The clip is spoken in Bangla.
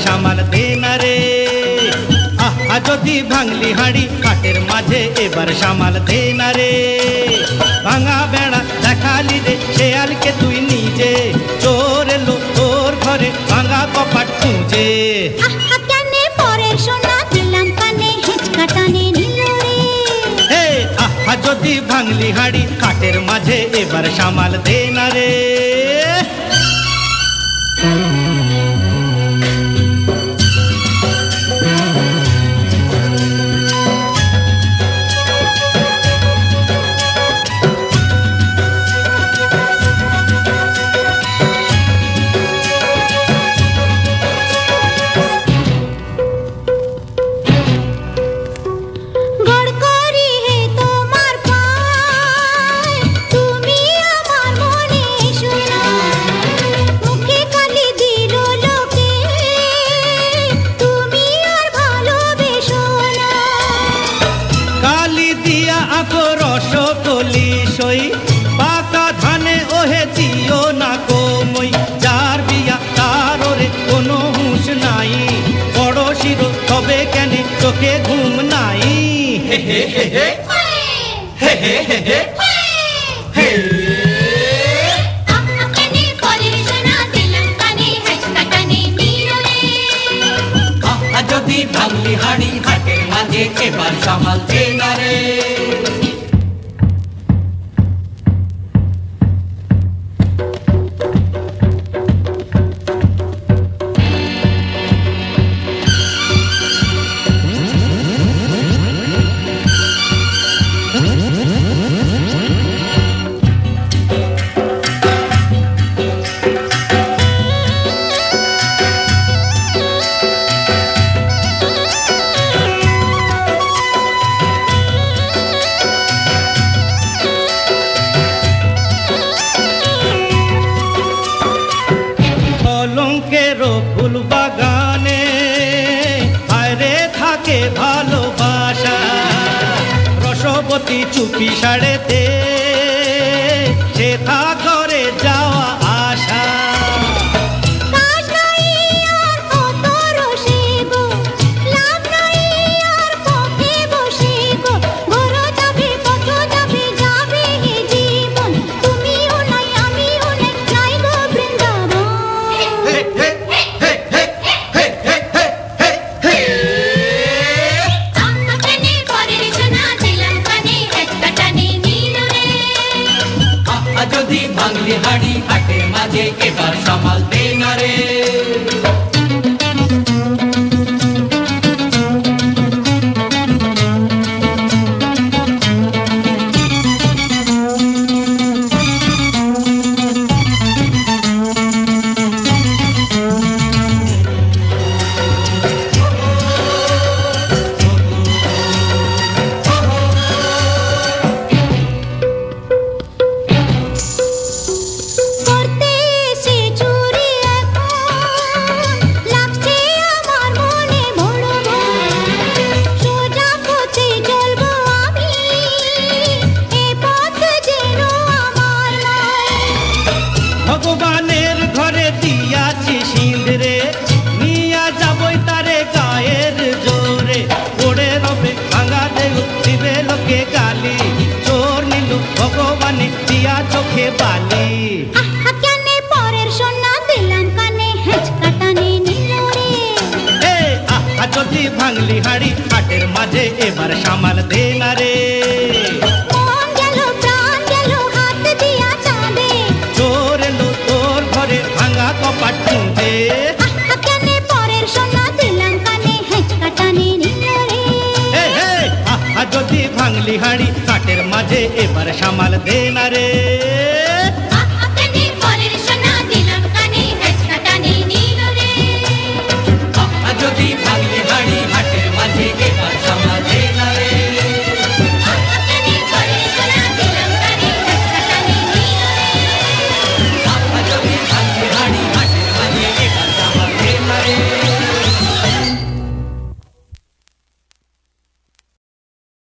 সামাল দে না রে। আহা যদি ভাঙলি হাঁড়ি হাটের মাঝে এবার সামাল দে না রে। ভাঙা বেড়া দেখালি রে শেয়ালকে তুই নিজে, চোর এলো তোর ঘরে ভাঙা কপাট খুঁজে। আহা যদি ভাঙলি হাঁড়ি হাটের মাঝে এবার সামাল দে না রে। পাকা ধানে ওহে দিও না কমই, যার বিয়া তার ওরে কোনো হুঁশ নাই। বড় শিরো তবে কেন চোখে ঘুম নাই। হে হে হে হে হে হে হে হে হে। যদি ভাঙলি হাড়ি হাটের মাঝে এবার সামাল দে না রে। ফুল বাগানে আরে থাকে ভালোবাসা, রসবতী চুপি সাড়েতে সে থা করে যাওয়া আশা। যদি ভাঙলি হাড়ি হাটের মাঝে এবার সামাল দে না রে। ভগবানের ঘরে দিয়াছি সিঁদরে, নিয়া যাবই তারে গায়ের জোরে। পড়ে রবে ভাঙা দেহ দিবে লোকে গালি, চোর নিল ভগবানে দিয়া চোখে বালি। আহা যদি ভাঙলি হাড়ি হাটের মাঝে এবার সামাল দে না রে। চোর এলো তোর ঘরে ভাঙা কপাট খুঁজে। আহা যদি ভাঙলি হাড়ি হাটের মাঝে এবার সামাল দে না রে।